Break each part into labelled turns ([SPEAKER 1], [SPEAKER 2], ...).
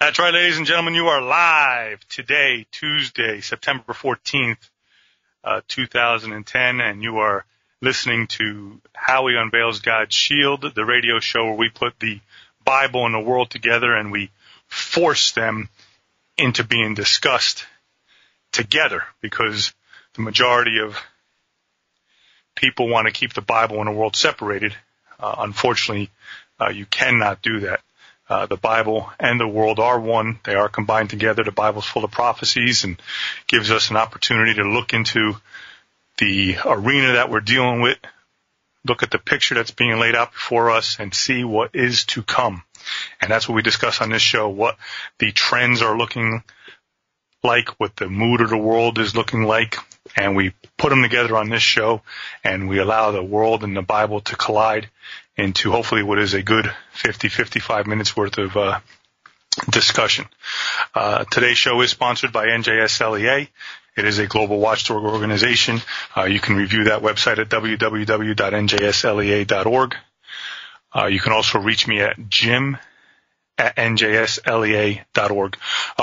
[SPEAKER 1] That's right, ladies and gentlemen. You are live today, Tuesday, September 14th, 2010, and you are listening to Howie Unveils God's Shield, the radio show where we put the Bible and the world together and we force them into being discussed together, because the majority of people want to keep the Bible and the world separated. Unfortunately, you cannot do that. The Bible and the world are one. They are combined together. The Bible's full of prophecies and gives us an opportunity to look into the arena that we're dealing with, look at the picture that's being laid out before us, and see what is to come. And that's what we discuss on this show, what the trends are looking like, what the mood of the world is looking like, and we put them together on this show, and we allow the world and the Bible to collide into hopefully what is a good 55 minutes worth of discussion. Today's show is sponsored by NJSLEA. It is a global watchdog organization. You can review that website at www.njslea.org. You can also reach me at jim@njslea.org.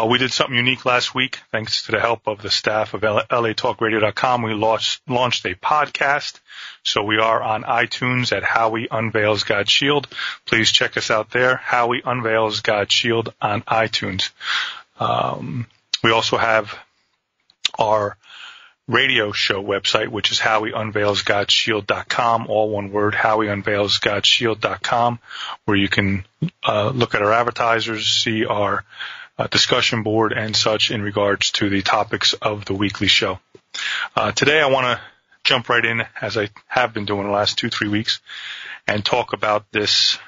[SPEAKER 1] We did something unique last week. Thanks to the help of the staff of LATalkRadio.com, we launched a podcast. So we are on iTunes at Howie Unveils God's Shield. Please check us out there, Howie Unveils God's Shield on iTunes. We also have our radio show website, which is HowieUnveilsGod'sShield.com, all one word, HowieUnveilsGod'sShield.com, where you can look at our advertisers, see our discussion board and such in regards to the topics of the weekly show. Today I want to jump right in, as I have been doing the last 2-3 weeks, and talk about this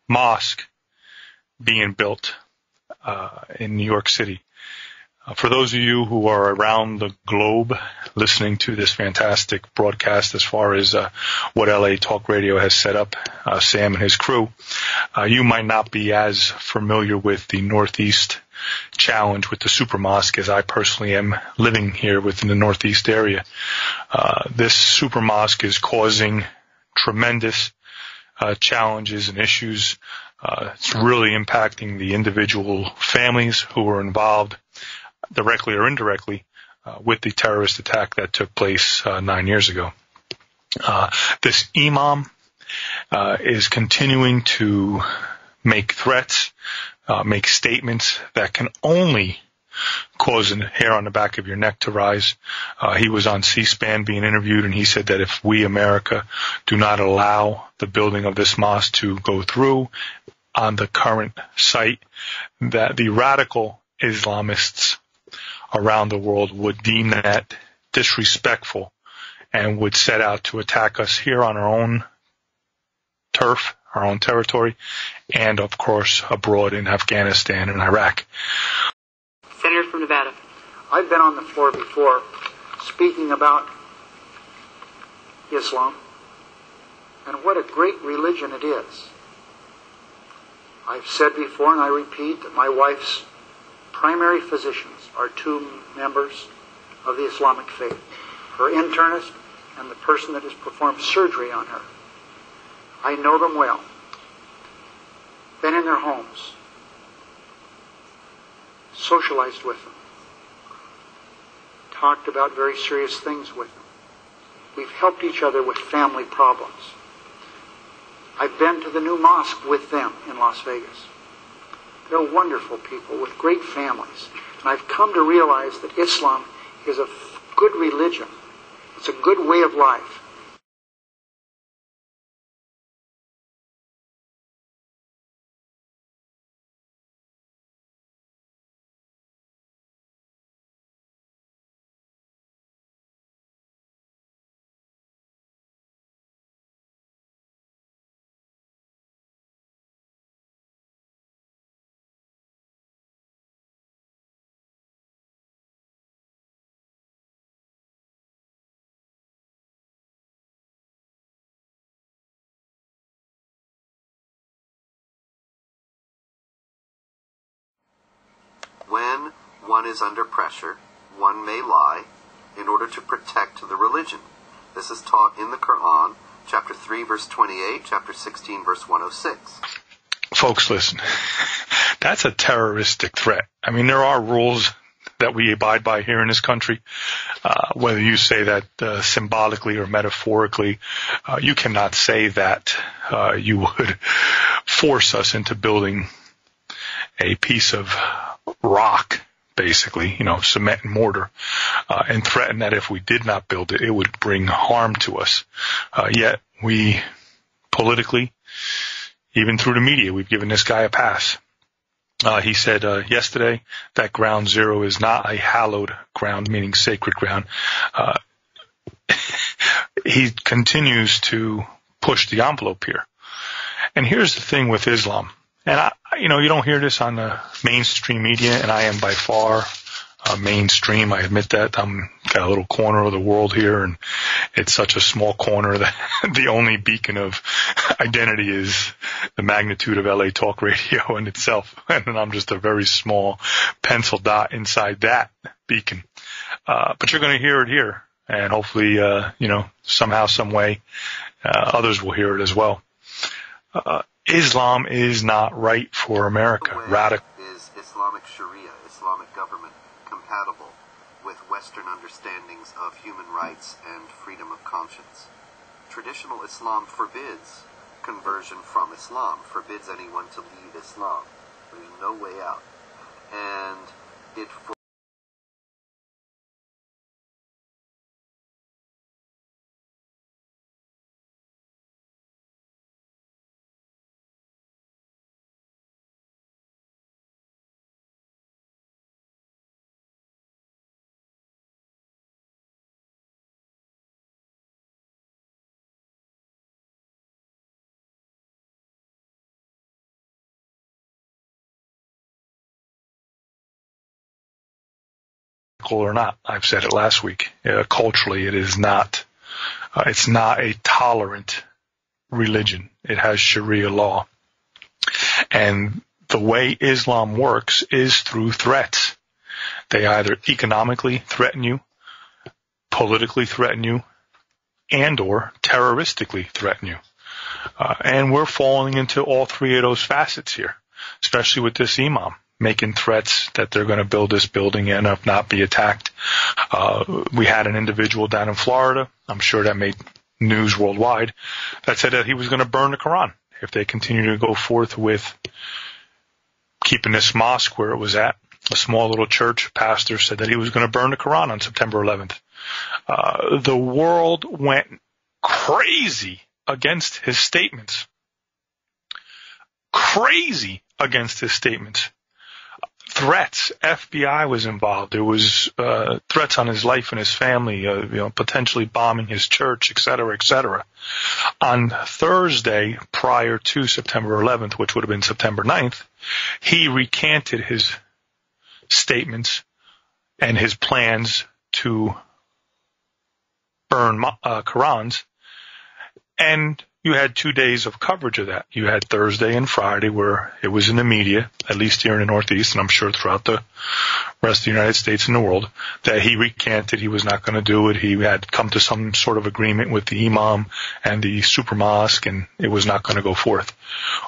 [SPEAKER 1] mosque being built in New York City. For those of you who are around the globe listening to this fantastic broadcast, as far as what LA Talk Radio has set up, Sam and his crew, you might not be as familiar with the Northeast challenge with the super mosque as I personally am, living here within the Northeast area. This super mosque is causing tremendous challenges and issues. It's really impacting the individual families who are involved, directly or indirectly, with the terrorist attack that took place 9 years ago. This imam is continuing to make threats, make statements that can only cause a hair on the back of your neck to rise. He was on C-SPAN being interviewed, and he said that if we, America, do not allow the building of this mosque to go through on the current site, that the radical Islamists around the world would deem that disrespectful and would set out to attack us here on our own turf, our own territory, and of course abroad in Afghanistan and Iraq.
[SPEAKER 2] Senator from Nevada.
[SPEAKER 3] I've been on the floor before speaking about Islam and what a great religion it is. I've said before, and I repeat, that my wife's primary physicians are 2 members of the Islamic faith, her internist and the person that has performed surgery on her. I know them well. Been in their homes, socialized with them, talked about very serious things with them. We've helped each other with family problems. I've been to the new mosque with them in Las Vegas. They're wonderful people with great families. And I've come to realize that Islam is a good religion. It's a good way of life.
[SPEAKER 4] When one is under pressure, one may lie in order to protect the religion. This is taught in the Quran, chapter 3, verse 28, chapter 16, verse 106.
[SPEAKER 1] Folks, listen. That's a terroristic threat. I mean, there are rules that we abide by here in this country. Whether you say that symbolically or metaphorically, you cannot say that you would force us into building a piece of rock, basically, cement and mortar, and threaten that if we did not build it, it would bring harm to us. Yet we politically, even through the media, we've given this guy a pass. He said yesterday that ground zero is not a hallowed ground, meaning sacred ground. He continues to push the envelope here. And here's the thing with Islam. And, you don't hear this on the mainstream media, and I am by far mainstream. I admit that. I'm got a little corner of the world here, and it's such a small corner that the only beacon of identity is the magnitude of LA Talk Radio in itself. And then I'm just a very small pencil dot inside that beacon. But you're going to hear it here, and hopefully, somehow, some way, others will hear it as well. Islam is not right for America. Radical.
[SPEAKER 4] Is Islamic Sharia, Islamic government, compatible with Western understandings of human rights and freedom of conscience? Traditional Islam forbids conversion from Islam, forbids anyone to leave Islam. There's no way out. And it
[SPEAKER 1] or not. I've said it last week. Culturally, it is not. It's not a tolerant religion. It has Sharia law, and the way Islam works is through threats. They either economically threaten you, politically threaten you, and/or terroristically threaten you. And we're falling into all three of those facets here, especially with this imam making threats that they're going to build this building and if not be attacked. We had an individual down in Florida, I'm sure that made news worldwide, that said that he was going to burn the Quran if they continue to go forth with keeping this mosque where it was at. A small little church pastor said that he was going to burn the Quran on September 11th. The world went crazy against his statements. Crazy against his statements. Threats. FBI was involved. There was threats on his life and his family, potentially bombing his church, et cetera, et cetera. On Thursday, prior to September 11th, which would have been September 9th, he recanted his statements and his plans to burn Qurans, and you had 2 days of coverage of that. You had Thursday and Friday where it was in the media, at least here in the Northeast, and I'm sure throughout the rest of the United States and the world, that he recanted. He was not going to do it. He had come to some sort of agreement with the imam and the super mosque, and it was not going to go forth.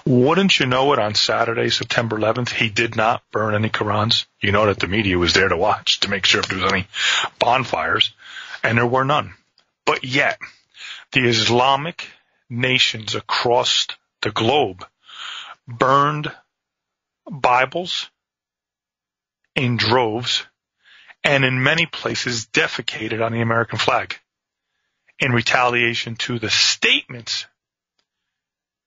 [SPEAKER 1] Wouldn't you know it, on Saturday, September 11th, he did not burn any Qurans. You know that the media was there to watch, to make sure if there was any bonfires, and there were none. But yet, the Islamic nations across the globe burned Bibles in droves and in many places defecated on the American flag in retaliation to the statements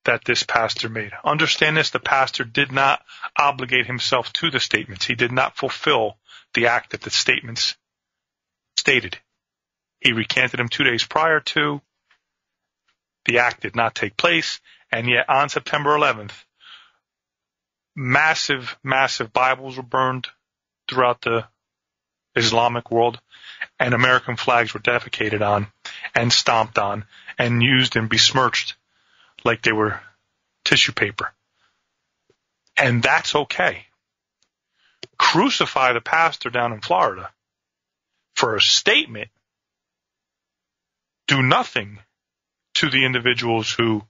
[SPEAKER 1] that this pastor made. Understand this, the pastor did not obligate himself to the statements. He did not fulfill the act that the statements stated. He recanted them 2 days prior to. The act did not take place, and yet on September 11th, massive, massive Bibles were burned throughout the Islamic world, and American flags were defecated on and stomped on and used and besmirched like they were tissue paper. And that's okay. Crucify the pastor down in Florida for a statement. Do nothing to the individuals who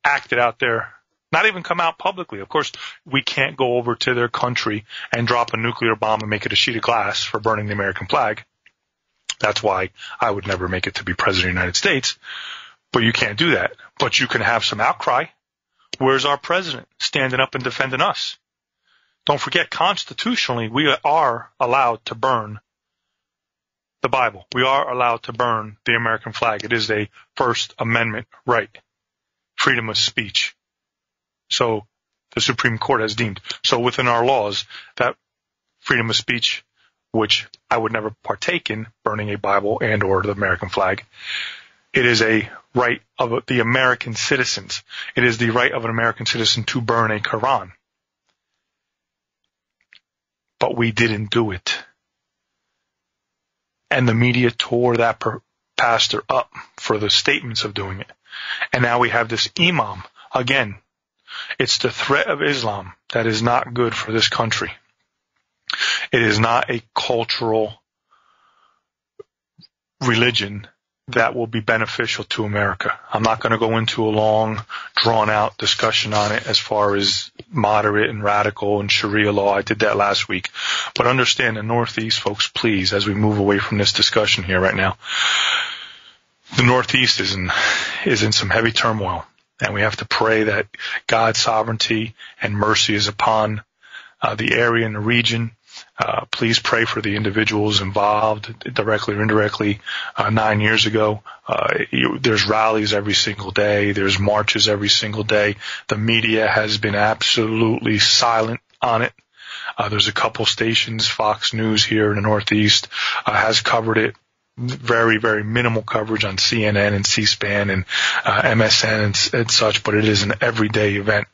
[SPEAKER 1] acted out their Not even come out publicly. Of course, we can't go over to their country and drop a nuclear bomb and make it a sheet of glass for burning the American flag. That's why I would never make it to be president of the United States. But you can't do that. But you can have some outcry. Where's our president standing up and defending us? Don't forget, constitutionally, we are allowed to burn the Bible. We are allowed to burn the American flag. It is a First Amendment right. Freedom of speech. So the Supreme Court has deemed. So within our laws, that freedom of speech, which I would never partake in, burning a Bible and or the American flag, it is a right of the American citizens. It is the right of an American citizen to burn a Quran. But we didn't do it. And the media tore that pastor up for the statements of doing it. And now we have this imam. Again, it's the threat of Islam that is not good for this country. It is not a cultural religion that will be beneficial to America. I'm not going to go into a long, drawn-out discussion on it as far as moderate and radical and Sharia law. I did that last week. But understand the Northeast, folks, please, as we move away from this discussion here right now, the Northeast is in some heavy turmoil. And we have to pray that God's sovereignty and mercy is upon the area and the region. Please pray for the individuals involved, directly or indirectly. 9 years ago, there's rallies every single day. There's marches every single day. The media has been absolutely silent on it. There's a couple stations, Fox News here in the Northeast, has covered it. Very, very minimal coverage on CNN and C-SPAN and MSN and such, but it is an everyday event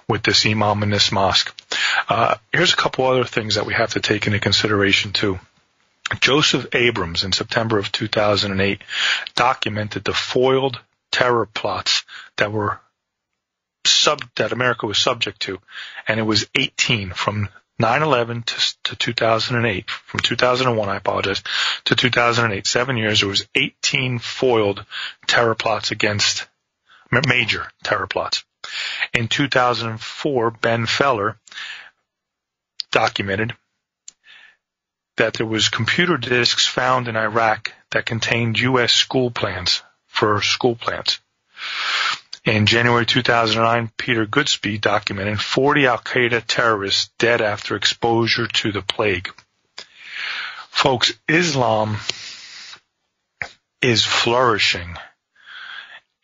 [SPEAKER 1] with this imam in this mosque. Here's a couple other things that we have to take into consideration too. Joseph Abrams in September of 2008 documented the foiled terror plots that America was subject to, and it was 18 from 9/11 to 2008, from 2001, I apologize, to 2008, 7 years, there was 18 foiled terror plots against, major terror plots. In 2004, Ben Feller documented that there was computer disks found in Iraq that contained U.S. school plans for school plans. In January 2009, Peter Goodspeed documented 40 al-Qaeda terrorists dead after exposure to the plague. Folks, Islam is flourishing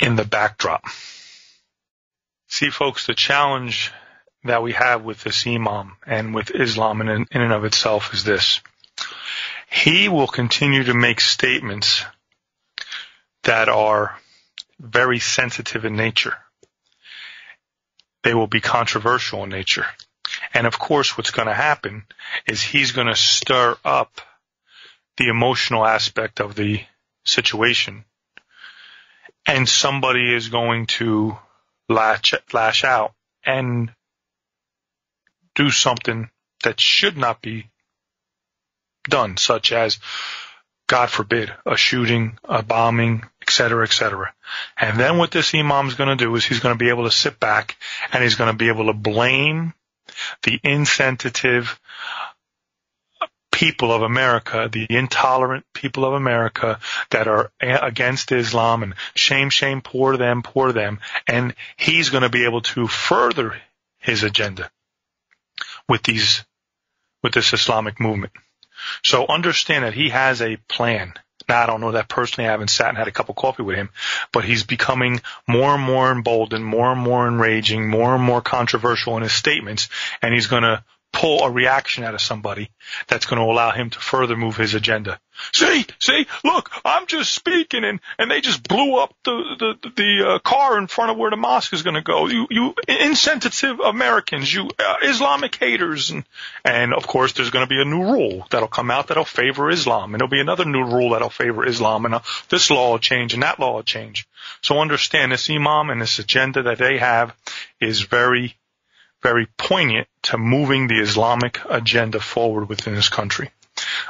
[SPEAKER 1] in the backdrop. See, folks, the challenge that we have with this imam and with Islam in and of itself is this. He will continue to make statements that are very sensitive in nature. They will be controversial in nature. And of course, what's going to happen is he's going to stir up the emotional aspect of the situation. And somebody is going to lash out and do something that should not be done, such as, God forbid, a shooting, a bombing, etc., etc. And then what this imam is going to do is he's going to be able to sit back and he's going to be able to blame the insensitive people of America, the intolerant people of America that are against Islam, and shame, shame, poor them, and he's going to be able to further his agenda with this Islamic movement. So understand that he has a plan. Now, I don't know that personally. I haven't sat and had a cup of coffee with him, but he's becoming more and more emboldened, more and more enraging, more and more controversial in his statements, and he's going to pull a reaction out of somebody that's going to allow him to further move his agenda. See, look, I'm just speaking, and they just blew up the car in front of where the mosque is going to go. You insensitive Americans, you Islamic haters, and of course there's going to be a new rule that'll come out that'll favor Islam, and there'll be another new rule that'll favor Islam, and this law will change and that law will change. So understand this imam and this agenda that they have is very, very poignant to moving the Islamic agenda forward within this country.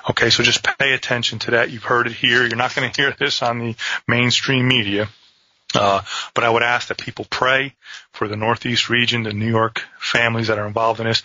[SPEAKER 1] Okay, so just pay attention to that. You've heard it here. You're not going to hear this on the mainstream media. But I would ask that people pray for the Northeast region, the New York families that are involved in this.